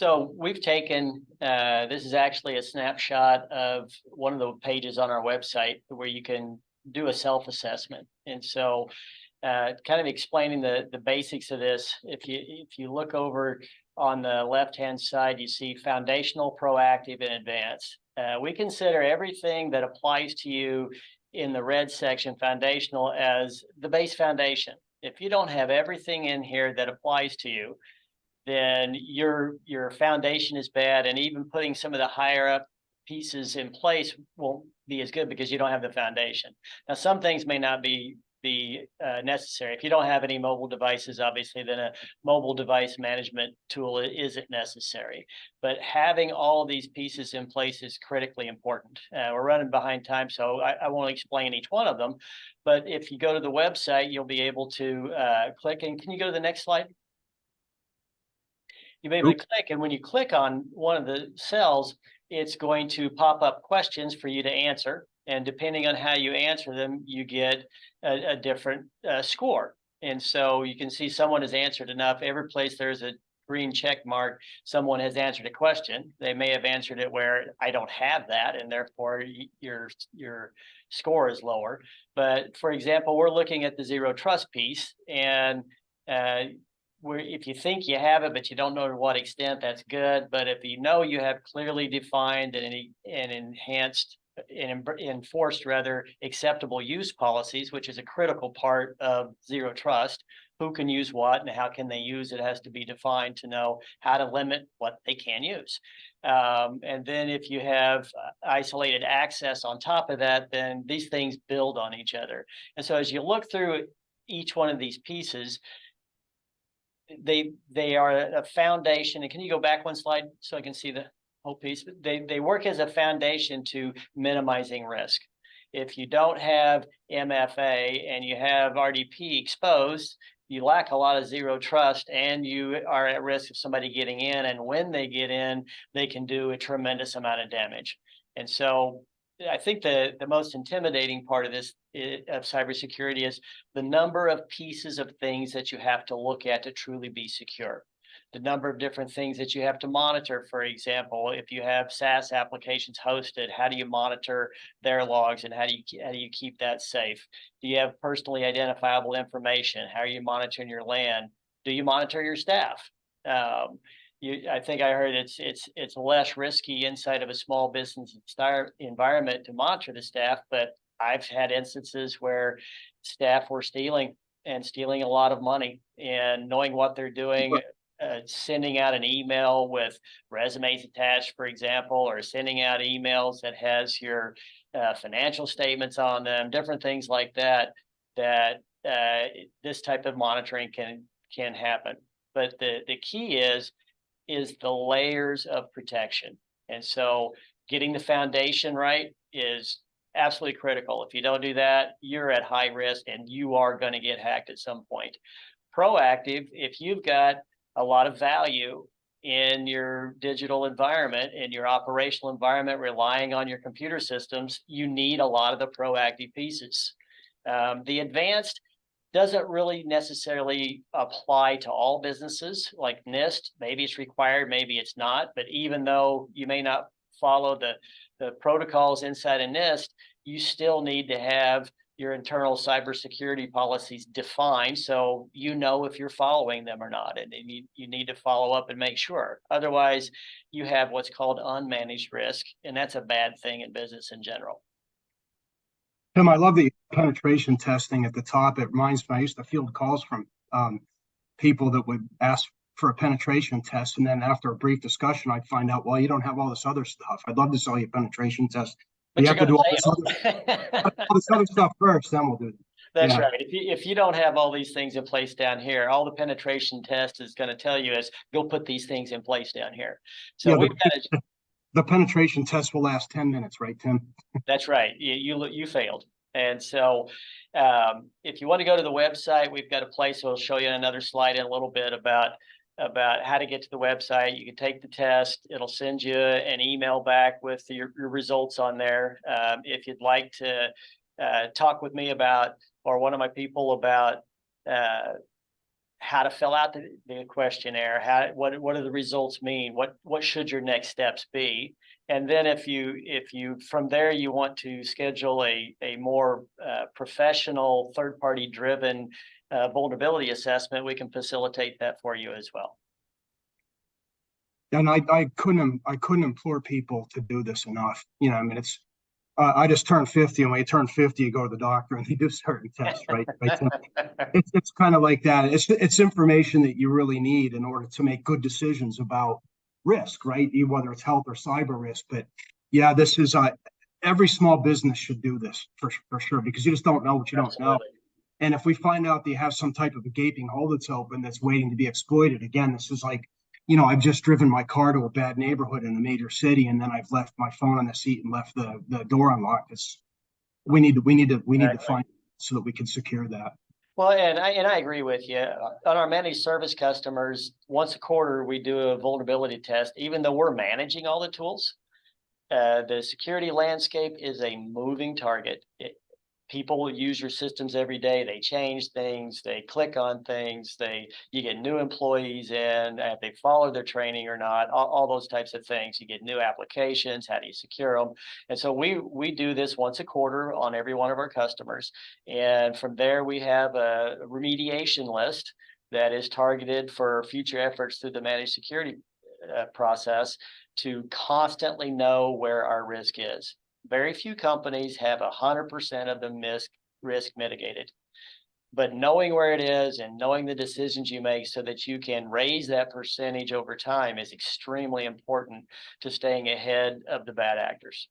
So we've taken, this is actually a snapshot of one of the pages on our website where you can do a self-assessment. And so kind of explaining the basics of this, if you look over on the left-hand side, you see foundational, proactive, and advanced. We consider everything that applies to you in the red section, foundational, as the base foundation. If you don't have everything in here that applies to you, then your foundation is bad, and even putting some of the higher up pieces in place won't be as good because you don't have the foundation. Now, some things may not be necessary. If you don't have any mobile devices, obviously, then a mobile device management tool isn't necessary. But having all of these pieces in place is critically important. We're running behind time, so I won't explain each one of them. But if you go to the website, you'll be able to click. And can you go to the next slide? You'll be able to click, and when you click on one of the cells, it's going to pop up questions for you to answer. And depending on how you answer them, you get a different score. And so you can see someone has answered enough. Every place there's a green check mark, someone has answered a question. They may have answered it where I don't have that, and therefore your score is lower. But for example, we're looking at the zero trust piece, and if you think you have it, but you don't know to what extent, that's good. But if you know you have clearly defined and enhanced and enforced rather acceptable use policies, which is a critical part of zero trust, who can use what and how can they use it has to be defined to know how to limit what they can use. And then if you have isolated access on top of that, then these things build on each other. And so as you look through each one of these pieces, they are a foundation. And can you go back one slide so I can see the whole piece? They work as a foundation to minimizing risk. If you don't have MFA and you have RDP exposed, you lack a lot of zero trust, and you are at risk of somebody getting in. And when they get in, they can do a tremendous amount of damage. And so I think the most intimidating part of this of cybersecurity is the number of pieces of things that you have to look at to truly be secure. The number of different things that you have to monitor. For example, if you have SaaS applications hosted, how do you monitor their logs, and how do you keep that safe? Do you have personally identifiable information? How are you monitoring your LAN? Do you monitor your staff? I think I heard it's less risky inside of a small business environment to monitor the staff, but I've had instances where staff were stealing a lot of money, and knowing what they're doing, sending out an email with resumes attached, for example, or sending out emails that has your financial statements on them, different things like that, this type of monitoring can happen. But the key is the layers of protection. And so getting the foundation right is absolutely critical. If you don't do that, you're at high risk and you are going to get hacked at some point. Proactive, if you've got a lot of value in your digital environment, in your operational environment, relying on your computer systems, you need a lot of the proactive pieces. The advanced doesn't really necessarily apply to all businesses. Like NIST, maybe it's required, maybe it's not. But even though you may not follow the protocols inside of NIST, you still need to have your internal cybersecurity policies defined, so you know if you're following them or not, and you need to follow up and make sure. Otherwise, you have what's called unmanaged risk, and that's a bad thing in business in general. Tim, I love the penetration testing at the top. It reminds me, I used to field calls from people that would ask for a penetration test, and then after a brief discussion, I'd find out, well, you don't have all this other stuff. I'd love to sell you a penetration test. But you have to do all this other stuff first, then we'll do it. That's right. If you don't have all these things in place down here, all the penetration test is going to tell you is go put these things in place down here. So the penetration test will last 10 minutes, right, Tim? That's right. You failed. And so if you want to go to the website, we've got a place. We'll show you in another slide in a little bit about how to get to the website. You can take the test. It'll send you an email back with your results on there. If you'd like to talk with me about, or one of my people about how to fill out the questionnaire, what do the results mean, what should your next steps be, and then if you from there you want to schedule a more professional third-party driven vulnerability assessment, we can facilitate that for you as well. And I couldn't implore people to do this enough. You know, I mean, it's I just turned 50, and when you turn 50, you go to the doctor and they do certain tests, right? It's kind of like that. It's information that you really need in order to make good decisions about risk, right? Whether it's health or cyber risk. But yeah, this is every small business should do this for sure, because you just don't know what you don't know. And if we find out that you have some type of a gaping hole that's open that's waiting to be exploited, again, this is like, you know, I've just driven my car to a bad neighborhood in a major city, and then I've left my phone on the seat and left the door unlocked. We need to find so that we can secure that. Well, and I agree with you. On our managed service customers, once a quarter we do a vulnerability test, even though we're managing all the tools. The security landscape is a moving target. People use your systems every day. They change things, they click on things, you get new employees in, if they follow their training or not, all those types of things. You get new applications, how do you secure them? And so we do this once a quarter on every one of our customers. And from there, we have a remediation list that is targeted for future efforts through the managed security process to constantly know where our risk is. Very few companies have 100% of the risk mitigated, but knowing where it is and knowing the decisions you make so that you can raise that percentage over time is extremely important to staying ahead of the bad actors.